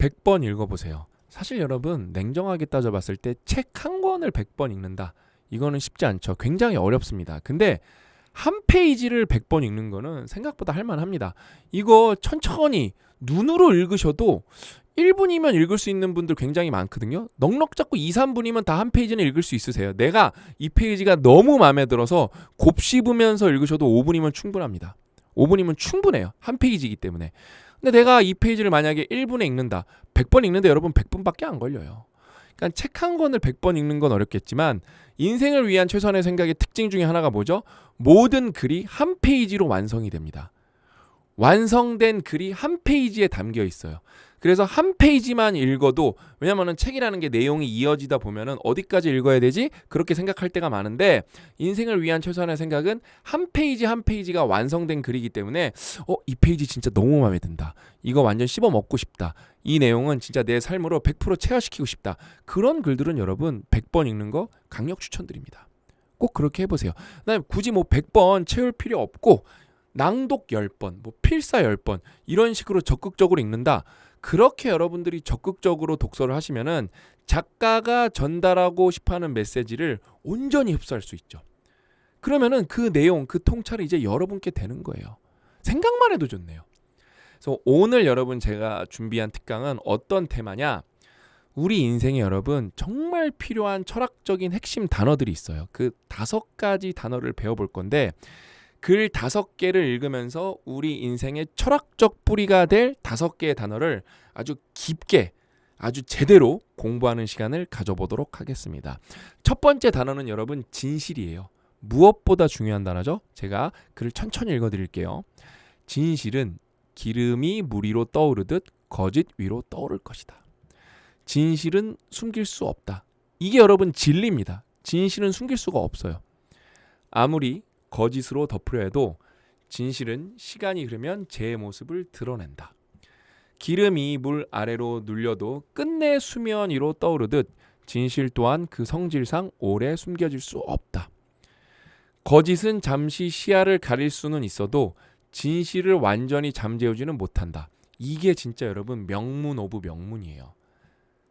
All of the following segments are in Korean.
100번 읽어보세요. 사실 여러분 냉정하게 따져봤을 때 책 한 권을 100번 읽는다. 이거는 쉽지 않죠. 굉장히 어렵습니다. 근데 한 페이지를 100번 읽는 거는 생각보다 할만합니다. 이거 천천히 눈으로 읽으셔도 1분이면 읽을 수 있는 분들 굉장히 많거든요. 넉넉 잡고 2, 3분이면 다 한 페이지는 읽을 수 있으세요. 내가 이 페이지가 너무 마음에 들어서 곱씹으면서 읽으셔도 5분이면 충분합니다. 5분이면 충분해요. 한 페이지이기 때문에. 근데 내가 이 페이지를 만약에 1분에 읽는다. 100번 읽는데 여러분 100분밖에 안 걸려요. 그러니까 책 한 권을 100번 읽는 건 어렵겠지만 인생을 위한 최선의 생각의 특징 중에 하나가 뭐죠? 모든 글이 한 페이지로 완성이 됩니다. 완성된 글이 한 페이지에 담겨 있어요. 그래서 한 페이지만 읽어도, 왜냐면은 책이라는 게 내용이 이어지다 보면은 어디까지 읽어야 되지? 그렇게 생각할 때가 많은데, 인생을 위한 최선의 생각은 한 페이지 한 페이지가 완성된 글이기 때문에 이 페이지 진짜 너무 마음에 든다. 이거 완전 씹어 먹고 싶다. 이 내용은 진짜 내 삶으로 100% 체화시키고 싶다. 그런 글들은 여러분 100번 읽는 거 강력 추천드립니다. 꼭 그렇게 해보세요. 그다음에 굳이 뭐 100번 채울 필요 없고 낭독 10번, 뭐 필사 10번 이런 식으로 적극적으로 읽는다. 그렇게 여러분들이 적극적으로 독서를 하시면은 작가가 전달하고 싶어하는 메시지를 온전히 흡수할 수 있죠. 그러면은 그 내용, 그 통찰이 이제 여러분께 되는 거예요. 생각만 해도 좋네요. 그래서 오늘 여러분 제가 준비한 특강은 어떤 테마냐? 우리 인생에 여러분 정말 필요한 철학적인 핵심 단어들이 있어요. 그 5가지 단어를 배워볼 건데, 글 5개를 읽으면서 우리 인생의 철학적 뿌리가 될 5개의 단어를 아주 깊게, 아주 제대로 공부하는 시간을 가져보도록 하겠습니다. 첫 번째 단어는 여러분 진실이에요. 무엇보다 중요한 단어죠? 제가 글을 천천히 읽어드릴게요. 진실은 기름이 물 위로 떠오르듯 거짓 위로 떠오를 것이다. 진실은 숨길 수 없다. 이게 여러분 진리입니다. 진실은 숨길 수가 없어요. 아무리 거짓으로 덮으려 해도 진실은 시간이 흐르면 제 모습을 드러낸다. 기름이 물 아래로 눌려도 끝내 수면 위로 떠오르듯 진실 또한 그 성질상 오래 숨겨질 수 없다. 거짓은 잠시 시야를 가릴 수는 있어도 진실을 완전히 잠재우지는 못한다. 이게 진짜 여러분 명문 오브 명문이에요.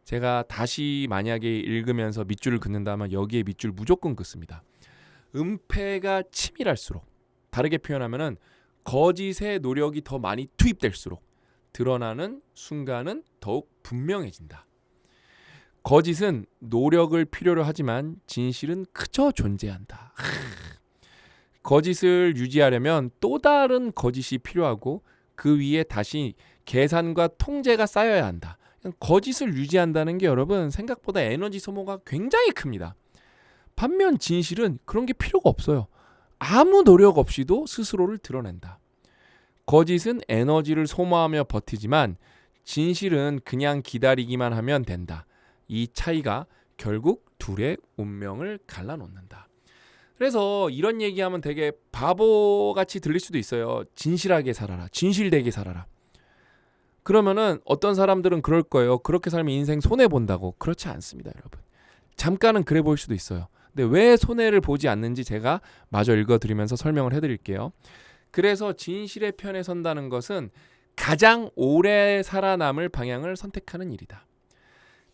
제가 다시 만약에 읽으면서 밑줄을 긋는다면 여기에 밑줄 무조건 긋습니다. 은폐가 치밀할수록, 다르게 표현하면은 거짓의 노력이 더 많이 투입될수록 드러나는 순간은 더욱 분명해진다. 거짓은 노력을 필요로 하지만 진실은 그저 존재한다. 거짓을 유지하려면 또 다른 거짓이 필요하고 그 위에 다시 계산과 통제가 쌓여야 한다. 거짓을 유지한다는 게 여러분 생각보다 에너지 소모가 굉장히 큽니다. 반면 진실은 그런 게 필요가 없어요. 아무 노력 없이도 스스로를 드러낸다. 거짓은 에너지를 소모하며 버티지만 진실은 그냥 기다리기만 하면 된다. 이 차이가 결국 둘의 운명을 갈라놓는다. 그래서 이런 얘기하면 되게 바보같이 들릴 수도 있어요. 진실하게 살아라. 진실되게 살아라. 그러면은 어떤 사람들은 그럴 거예요. 그렇게 살면 인생 손해본다고. 그렇지 않습니다, 여러분. 잠깐은 그래 보일 수도 있어요. 근데 왜 손해를 보지 않는지 제가 마저 읽어드리면서 설명을 해드릴게요. 그래서 진실의 편에 선다는 것은 가장 오래 살아남을 방향을 선택하는 일이다.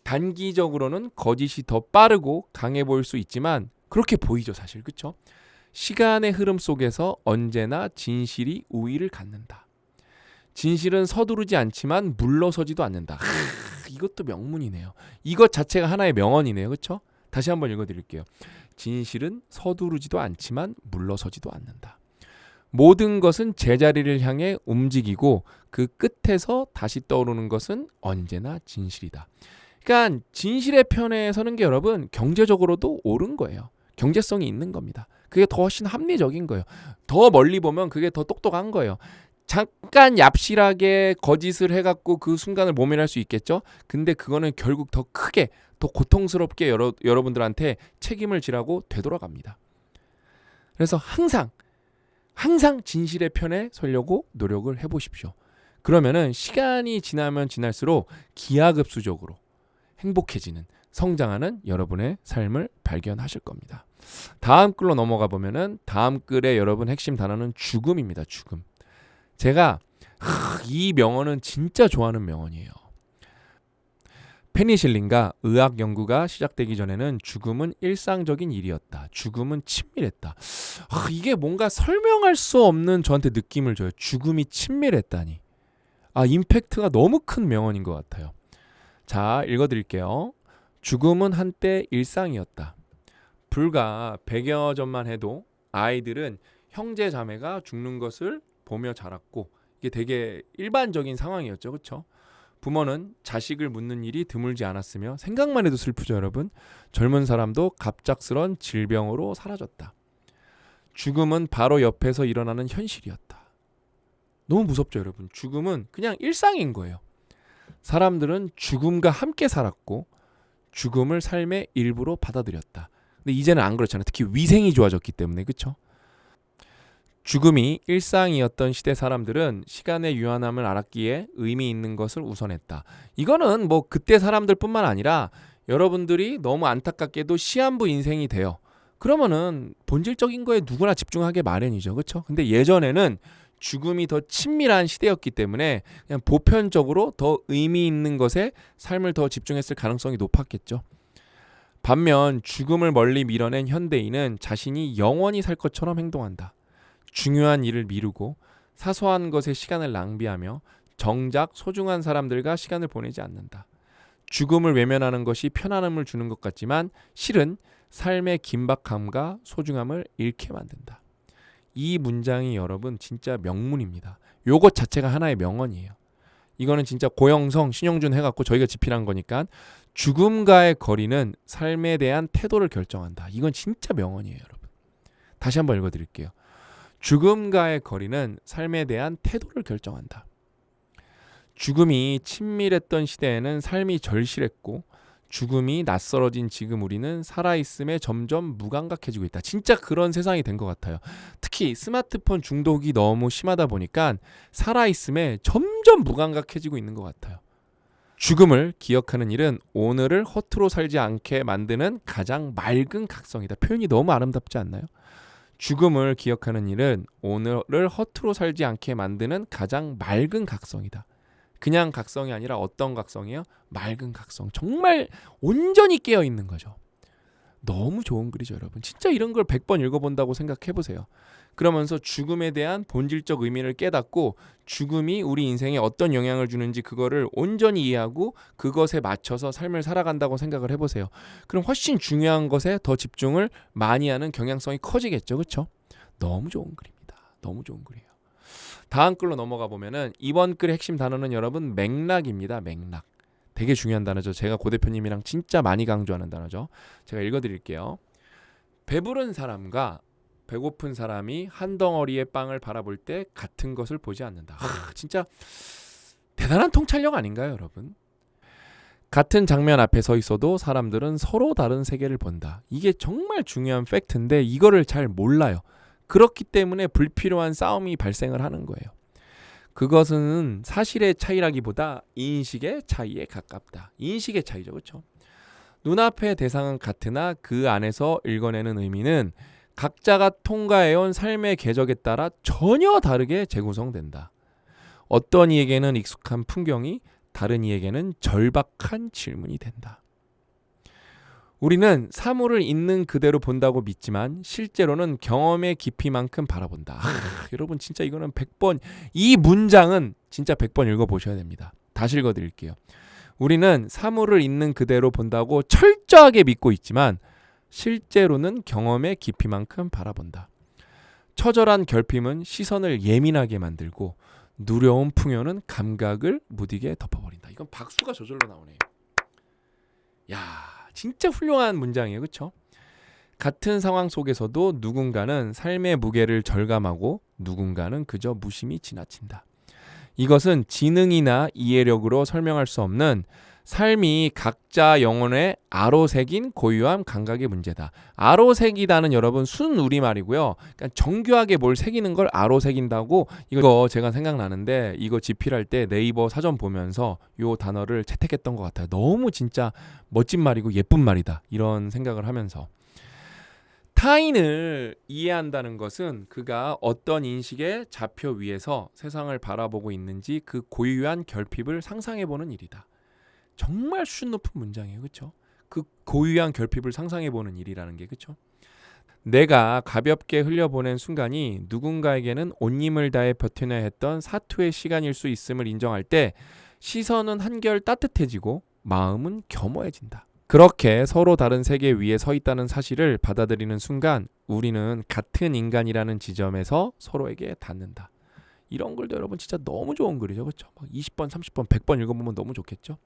단기적으로는 거짓이 더 빠르고 강해 보일 수 있지만 그렇게 보이죠, 사실. 그렇죠? 시간의 흐름 속에서 언제나 진실이 우위를 갖는다. 진실은 서두르지 않지만 물러서지도 않는다. 이것도 명문이네요. 이것 자체가 하나의 명언이네요. 그렇죠? 다시 한번 읽어드릴게요. 진실은 서두르지도 않지만 물러서지도 않는다. 모든 것은 제자리를 향해 움직이고 그 끝에서 다시 떠오르는 것은 언제나 진실이다. 그러니까 진실의 편에 서는 게 여러분 경제적으로도 옳은 거예요. 경제성이 있는 겁니다. 그게 더 훨씬 합리적인 거예요. 더 멀리 보면 그게 더 똑똑한 거예요. 잠깐 얍실하게 거짓을 해갖고 그 순간을 모면할 수 있겠죠. 근데 그거는 결국 더 크게, 더 고통스럽게 여러분들한테 책임을 지라고 되돌아갑니다. 그래서 항상 진실의 편에 서려고 노력을 해보십시오. 그러면은 시간이 지나면 지날수록 기하급수적으로 행복해지는, 성장하는 여러분의 삶을 발견하실 겁니다. 다음 글로 넘어가 보면은 다음 글의 여러분 핵심 단어는 죽음입니다. 죽음. 제가 이 명언은 진짜 좋아하는 명언이에요. 페니실린과 의학 연구가 시작되기 전에는 죽음은 일상적인 일이었다. 죽음은 친밀했다. 이게 뭔가 설명할 수 없는 저한테 느낌을 줘요. 죽음이 친밀했다니. 임팩트가 너무 큰 명언인 것 같아요. 자, 읽어드릴게요. 죽음은 한때 일상이었다. 불과 100여 전만 해도 아이들은 형제 자매가 죽는 것을 보며 자랐고 이게 되게 일반적인 상황이었죠. 그렇죠? 부모는 자식을 묻는 일이 드물지 않았으며 생각만 해도 슬프죠, 여러분. 젊은 사람도 갑작스런 질병으로 사라졌다. 죽음은 바로 옆에서 일어나는 현실이었다. 너무 무섭죠, 여러분. 죽음은 그냥 일상인 거예요. 사람들은 죽음과 함께 살았고 죽음을 삶의 일부로 받아들였다. 근데 이제는 안 그렇잖아요. 특히 위생이 좋아졌기 때문에. 그렇죠? 죽음이 일상이었던 시대 사람들은 시간의 유한함을 알았기에 의미 있는 것을 우선했다. 이거는 뭐 그때 사람들뿐만 아니라 여러분들이 너무 안타깝게도 시한부 인생이 돼요. 그러면은 본질적인 거에 누구나 집중하게 마련이죠. 그렇죠? 근데 예전에는 죽음이 더 친밀한 시대였기 때문에 그냥 보편적으로 더 의미 있는 것에 삶을 더 집중했을 가능성이 높았겠죠. 반면 죽음을 멀리 밀어낸 현대인은 자신이 영원히 살 것처럼 행동한다. 중요한 일을 미루고 사소한 것에 시간을 낭비하며 정작 소중한 사람들과 시간을 보내지 않는다. 죽음을 외면하는 것이 편안함을 주는 것 같지만 실은 삶의 긴박함과 소중함을 잃게 만든다. 이 문장이 여러분 진짜 명문입니다. 요것 자체가 하나의 명언이에요. 이거는 진짜 고영성, 신용준 해갖고 저희가 집필한 거니까 죽음과의 거리는 삶에 대한 태도를 결정한다. 이건 진짜 명언이에요, 여러분. 다시 한번 읽어드릴게요. 죽음과의 거리는 삶에 대한 태도를 결정한다. 죽음이 친밀했던 시대에는 삶이 절실했고 죽음이 낯설어진 지금 우리는 살아있음에 점점 무감각해지고 있다. 진짜 그런 세상이 된 것 같아요. 특히 스마트폰 중독이 너무 심하다 보니까 살아있음에 점점 무감각해지고 있는 것 같아요. 죽음을 기억하는 일은 오늘을 허투루 살지 않게 만드는 가장 맑은 각성이다. 표현이 너무 아름답지 않나요? 죽음을 기억하는 일은 오늘을 허투루 살지 않게 만드는 가장 맑은 각성이다. 그냥 각성이 아니라 어떤 각성이에요? 맑은 각성. 정말 온전히 깨어있는 거죠. 너무 좋은 글이죠, 여러분. 진짜 이런 걸 100번 읽어본다고 생각해보세요. 그러면서 죽음에 대한 본질적 의미를 깨닫고 죽음이 우리 인생에 어떤 영향을 주는지 그거를 온전히 이해하고 그것에 맞춰서 삶을 살아간다고 생각을 해보세요. 그럼 훨씬 중요한 것에 더 집중을 많이 하는 경향성이 커지겠죠. 그렇죠? 너무 좋은 글입니다. 너무 좋은 글이에요. 다음 글로 넘어가 보면은 이번 글의 핵심 단어는 여러분 맥락입니다. 맥락. 되게 중요한 단어죠. 제가 고 대표님이랑 진짜 많이 강조하는 단어죠. 제가 읽어드릴게요. 배부른 사람과 배고픈 사람이 한 덩어리의 빵을 바라볼 때 같은 것을 보지 않는다. 진짜 대단한 통찰력 아닌가요, 여러분? 같은 장면 앞에 서 있어도 사람들은 서로 다른 세계를 본다. 이게 정말 중요한 팩트인데 이거를 잘 몰라요. 그렇기 때문에 불필요한 싸움이 발생을 하는 거예요. 그것은 사실의 차이라기보다 인식의 차이에 가깝다. 인식의 차이죠. 그렇죠? 눈앞의 대상은 같으나 그 안에서 읽어내는 의미는 각자가 통과해온 삶의 궤적에 따라 전혀 다르게 재구성된다. 어떤 이에게는 익숙한 풍경이 다른 이에게는 절박한 질문이 된다. 우리는 사물을 있는 그대로 본다고 믿지만 실제로는 경험의 깊이만큼 바라본다. 여러분 진짜 이거는 100번, 이 문장은 진짜 100번 읽어보셔야 됩니다. 다시 읽어드릴게요. 우리는 사물을 있는 그대로 본다고 철저하게 믿고 있지만 실제로는 경험의 깊이만큼 바라본다. 처절한 결핍은 시선을 예민하게 만들고 누려온 풍요는 감각을 무디게 덮어버린다. 이건 박수가 저절로 나오네요. 야, 진짜 훌륭한 문장이에요. 그렇죠? 같은 상황 속에서도 누군가는 삶의 무게를 절감하고 누군가는 그저 무심히 지나친다. 이것은 지능이나 이해력으로 설명할 수 없는 삶이 각자 영혼에 아로새긴 고유한 감각의 문제다. 아로새기다는 여러분 순 우리말이고요. 그러니까 정교하게 뭘 새기는 걸 아로새긴다고, 이거 제가 생각나는데 이거 집필할 때 네이버 사전 보면서 이 단어를 채택했던 것 같아요. 너무 진짜 멋진 말이고 예쁜 말이다. 이런 생각을 하면서 타인을 이해한다는 것은 그가 어떤 인식의 좌표 위에서 세상을 바라보고 있는지 그 고유한 결핍을 상상해보는 일이다. 정말 수준 높은 문장이에요. 그렇죠? 그 고유한 결핍을 상상해보는 일이라는 게 그렇죠? 내가 가볍게 흘려보낸 순간이 누군가에게는 온 힘을 다해 버텨내야 했던 사투의 시간일 수 있음을 인정할 때 시선은 한결 따뜻해지고 마음은 겸허해진다. 그렇게 서로 다른 세계 위에 서 있다는 사실을 받아들이는 순간 우리는 같은 인간이라는 지점에서 서로에게 닿는다. 이런 글도 여러분 진짜 너무 좋은 글이죠. 그렇죠? 20번, 30번, 100번 읽어보면 너무 좋겠죠?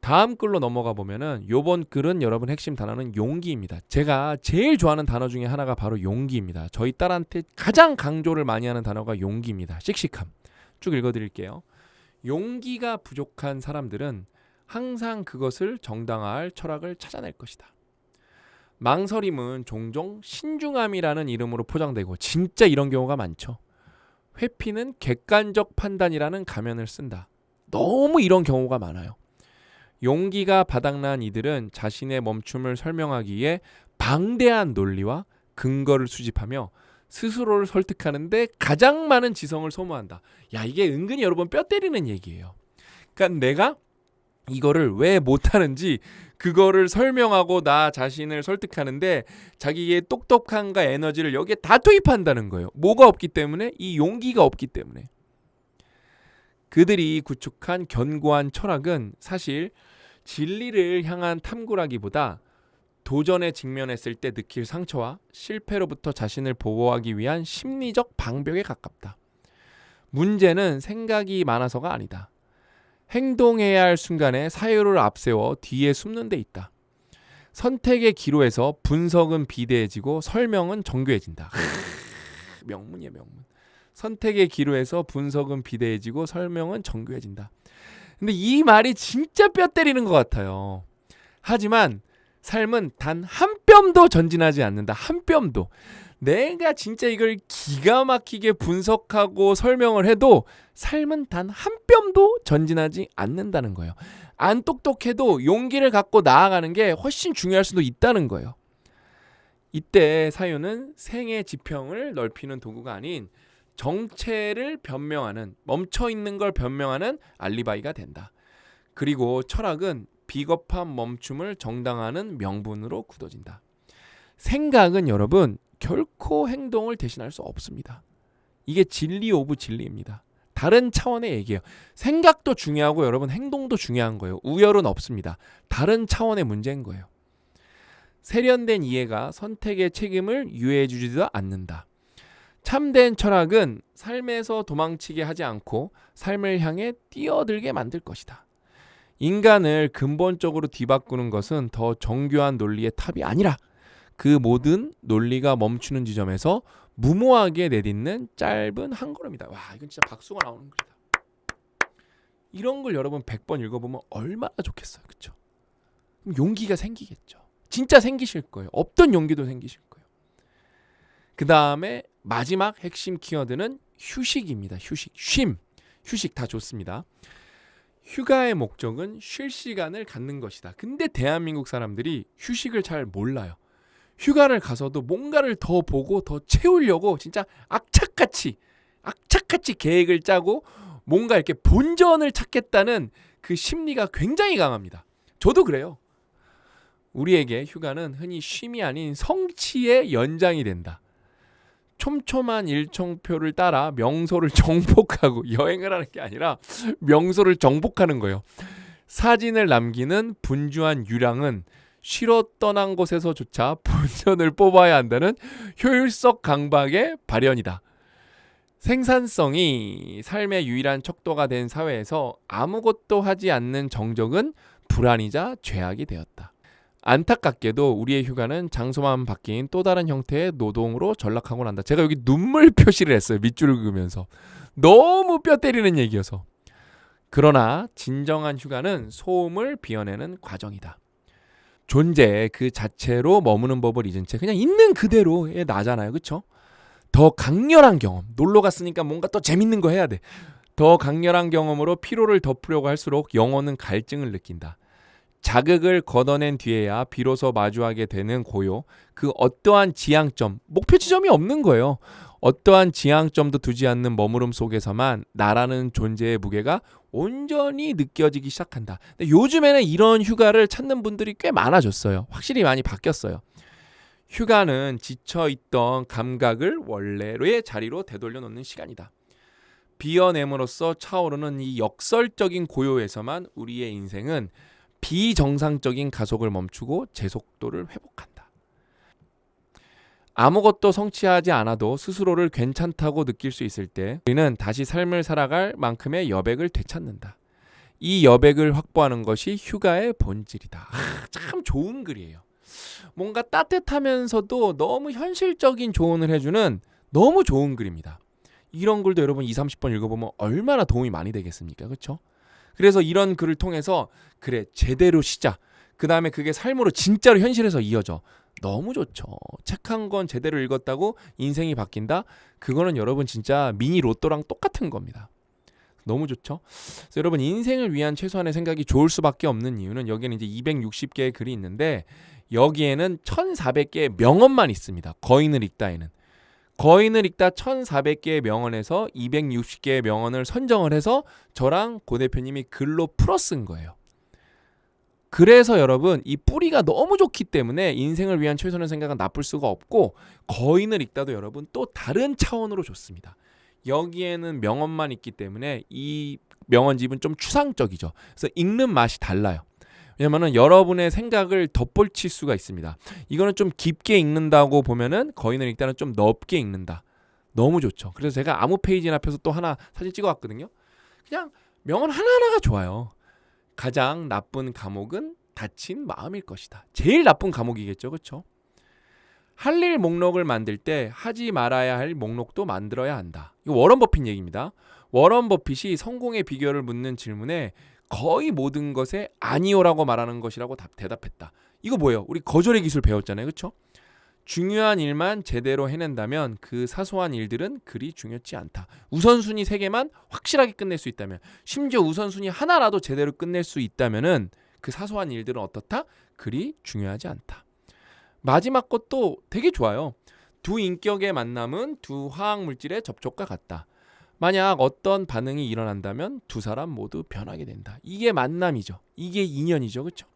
다음 글로 넘어가 보면은 요번 글은 여러분 핵심 단어는 용기입니다. 제가 제일 좋아하는 단어 중에 하나가 바로 용기입니다. 저희 딸한테 가장 강조를 많이 하는 단어가 용기입니다. 씩씩함. 쭉 읽어드릴게요. 용기가 부족한 사람들은 항상 그것을 정당화할 철학을 찾아낼 것이다. 망설임은 종종 신중함이라는 이름으로 포장되고 진짜 이런 경우가 많죠. 회피는 객관적 판단이라는 가면을 쓴다. 너무 이런 경우가 많아요. 용기가 바닥난 이들은 자신의 멈춤을 설명하기 위해 방대한 논리와 근거를 수집하며 스스로를 설득하는데 가장 많은 지성을 소모한다. 야, 이게 은근히 여러분 뼈 때리는 얘기예요. 그러니까 내가 이거를 왜 못하는지 그거를 설명하고 나 자신을 설득하는데 자기의 똑똑함과 에너지를 여기에 다 투입한다는 거예요. 뭐가 없기 때문에? 이 용기가 없기 때문에. 그들이 구축한 견고한 철학은 사실 진리를 향한 탐구라기보다 도전에 직면했을 때 느낄 상처와 실패로부터 자신을 보호하기 위한 심리적 방벽에 가깝다. 문제는 생각이 많아서가 아니다. 행동해야 할 순간에 사유를 앞세워 뒤에 숨는 데 있다. 선택의 기로에서 분석은 비대해지고 설명은 정교해진다. 명문이야, 명문. 선택의 기로에서 분석은 비대해지고 설명은 정교해진다. 근데 이 말이 진짜 뼈 때리는 것 같아요. 하지만 삶은 단 한 뼘도 전진하지 않는다. 한 뼘도. 내가 진짜 이걸 기가 막히게 분석하고 설명을 해도 삶은 단 한 뼘도 전진하지 않는다는 거예요. 안 똑똑해도 용기를 갖고 나아가는 게 훨씬 중요할 수도 있다는 거예요. 이때 사유는 생의 지평을 넓히는 도구가 아닌 정체를 변명하는, 멈춰있는 걸 변명하는 알리바이가 된다. 그리고 철학은 비겁한 멈춤을 정당화하는 명분으로 굳어진다. 생각은 여러분 결코 행동을 대신할 수 없습니다. 이게 진리 오브 진리입니다. 다른 차원의 얘기예요. 생각도 중요하고 여러분 행동도 중요한 거예요. 우열은 없습니다. 다른 차원의 문제인 거예요. 세련된 이해가 선택의 책임을 유해해주지도 않는다. 참된 철학은 삶에서 도망치게 하지 않고 삶을 향해 뛰어들게 만들 것이다. 인간을 근본적으로 뒤바꾸는 것은 더 정교한 논리의 탑이 아니라 그 모든 논리가 멈추는 지점에서 무모하게 내딛는 짧은 한 걸음이다. 와, 이건 진짜 박수가 나오는 글이다. 이런 걸 여러분 100번 읽어보면 얼마나 좋겠어요. 그렇죠? 용기가 생기겠죠. 진짜 생기실 거예요. 없던 용기도 생기실 거예요. 그 다음에 마지막 핵심 키워드는 휴식입니다. 휴식, 쉼, 휴식 다 좋습니다. 휴가의 목적은 쉴 시간을 갖는 것이다. 근데 대한민국 사람들이 휴식을 잘 몰라요. 휴가를 가서도 뭔가를 더 보고 더 채우려고 진짜 악착같이 계획을 짜고 뭔가 이렇게 본전을 찾겠다는 그 심리가 굉장히 강합니다. 저도 그래요. 우리에게 휴가는 흔히 쉼이 아닌 성취의 연장이 된다. 촘촘한 일정표를 따라 명소를 정복하고 여행을 하는 게 아니라 명소를 정복하는 거예요. 사진을 남기는 분주한 유량은 쉬러 떠난 곳에서조차 본전을 뽑아야 한다는 효율적 강박의 발현이다. 생산성이 삶의 유일한 척도가 된 사회에서 아무것도 하지 않는 정적은 불안이자 죄악이 되었다. 안타깝게도 우리의 휴가는 장소만 바뀐 또 다른 형태의 노동으로 전락하곤 한다. 제가 여기 눈물 표시를 했어요. 밑줄을 그으면서. 너무 뼈 때리는 얘기여서. 그러나 진정한 휴가는 소음을 비워내는 과정이다. 존재 그 자체로 머무는 법을 잊은 채 그냥 있는 그대로의 나잖아요. 그렇죠? 더 강렬한 경험. 놀러 갔으니까 뭔가 또 재밌는 거 해야 돼. 더 강렬한 경험으로 피로를 덮으려고 할수록 영혼은 갈증을 느낀다. 자극을 걷어낸 뒤에야 비로소 마주하게 되는 고요. 그 어떠한 지향점, 목표 지점이 없는 거예요. 어떠한 지향점도 두지 않는 머무름 속에서만 나라는 존재의 무게가 온전히 느껴지기 시작한다. 근데 요즘에는 이런 휴가를 찾는 분들이 꽤 많아졌어요. 확실히 많이 바뀌었어요. 휴가는 지쳐있던 감각을 원래의 자리로 되돌려 놓는 시간이다. 비어냄으로써 차오르는 이 역설적인 고요에서만 우리의 인생은 비정상적인 가속을 멈추고 제속도를 회복한다. 아무것도 성취하지 않아도 스스로를 괜찮다고 느낄 수 있을 때 우리는 다시 삶을 살아갈 만큼의 여백을 되찾는다. 이 여백을 확보하는 것이 휴가의 본질이다. 참 좋은 글이에요. 뭔가 따뜻하면서도 너무 현실적인 조언을 해주는 너무 좋은 글입니다. 이런 글도 여러분 20-30번 읽어보면 얼마나 도움이 많이 되겠습니까? 그렇죠? 그래서 이런 글을 통해서 그래 제대로 쉬자. 그 다음에 그게 삶으로 진짜로 현실에서 이어져. 너무 좋죠. 책 한 권 제대로 읽었다고 인생이 바뀐다? 그거는 여러분 진짜 미니 로또랑 똑같은 겁니다. 너무 좋죠. 그래서 여러분 인생을 위한 최소한의 생각이 좋을 수밖에 없는 이유는 여기에는 이제 260개의 글이 있는데 여기에는 1400개의 명언만 있습니다. 거인을 읽다에는. 거인을 읽다 1400개의 명언에서 260개의 명언을 선정을 해서 저랑 고 대표님이 글로 풀어 쓴 거예요. 그래서 여러분 이 뿌리가 너무 좋기 때문에 인생을 위한 최선의 생각은 나쁠 수가 없고 거인을 읽다도 여러분 또 다른 차원으로 좋습니다. 여기에는 명언만 있기 때문에 이 명언집은 좀 추상적이죠. 그래서 읽는 맛이 달라요. 왜냐면은 여러분의 생각을 덧볼칠 수가 있습니다. 이거는 좀 깊게 읽는다고 보면은 거인을 읽다는 좀 넓게 읽는다. 너무 좋죠. 그래서 제가 아무 페이지나 앞에서 또 하나 사진 찍어왔거든요. 그냥 명언 하나하나가 좋아요. 가장 나쁜 감옥은 닫힌 마음일 것이다. 제일 나쁜 감옥이겠죠. 그렇죠? 할 일 목록을 만들 때 하지 말아야 할 목록도 만들어야 한다. 이거 워런 버핏 얘기입니다. 워런 버핏이 성공의 비결을 묻는 질문에 거의 모든 것에 아니오라고 말하는 것이라고 대답했다. 이거 뭐예요? 우리 거절의 기술 배웠잖아요. 그렇죠? 중요한 일만 제대로 해낸다면 그 사소한 일들은 그리 중요치 않다. 우선순위 3개만 확실하게 끝낼 수 있다면, 심지어 우선순위 하나라도 제대로 끝낼 수 있다면은 그 사소한 일들은 어떻다? 그리 중요하지 않다. 마지막 것도 되게 좋아요. 두 인격의 만남은 두 화학물질의 접촉과 같다. 만약 어떤 반응이 일어난다면 두 사람 모두 변하게 된다. 이게 만남이죠. 이게 인연이죠. 그렇죠?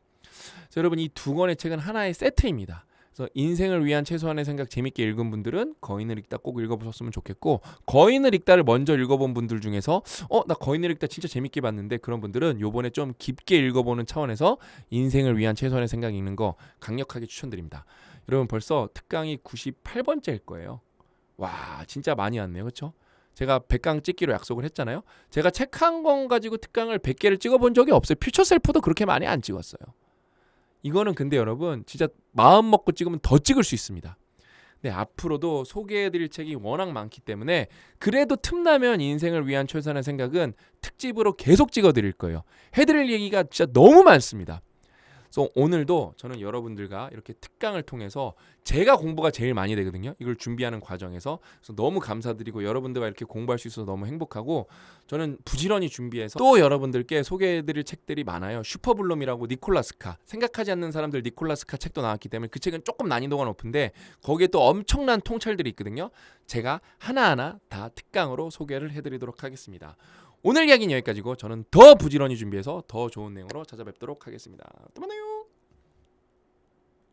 여러분 이 두 권의 책은 하나의 세트입니다. 그래서 인생을 위한 최소한의 생각 재밌게 읽은 분들은 거인을 읽다 꼭 읽어보셨으면 좋겠고 거인을 읽다를 먼저 읽어본 분들 중에서 나 거인을 읽다 진짜 재밌게 봤는데 그런 분들은 요번에 좀 깊게 읽어보는 차원에서 인생을 위한 최소한의 생각 읽는 거 강력하게 추천드립니다. 여러분 벌써 특강이 98번째일 거예요. 와 진짜 많이 왔네요. 그렇죠? 제가 100강 찍기로 약속을 했잖아요. 제가 책 한 권 가지고 특강을 100개를 찍어본 적이 없어요. 퓨처셀프도 그렇게 많이 안 찍었어요. 이거는 근데 여러분 진짜 마음 먹고 찍으면 더 찍을 수 있습니다. 네, 앞으로도 소개해드릴 책이 워낙 많기 때문에 그래도 틈나면 인생을 위한 최선의 생각은 특집으로 계속 찍어드릴 거예요. 해드릴 얘기가 진짜 너무 많습니다. 그래서 오늘도 저는 여러분들과 이렇게 특강을 통해서 제가 공부가 제일 많이 되거든요. 이걸 준비하는 과정에서. 그래서 너무 감사드리고 여러분들과 이렇게 공부할 수 있어서 너무 행복하고 저는 부지런히 준비해서 또 여러분들께 소개해드릴 책들이 많아요. 슈퍼블룸이라고 니콜라스카. 생각하지 않는 사람들 니콜라스카 책도 나왔기 때문에 그 책은 조금 난이도가 높은데 거기에 또 엄청난 통찰들이 있거든요. 제가 하나하나 다 특강으로 소개를 해드리도록 하겠습니다. 오늘 이야기는 여기까지고 저는 더 부지런히 준비해서 더 좋은 내용으로 찾아뵙도록 하겠습니다. 또 만나요.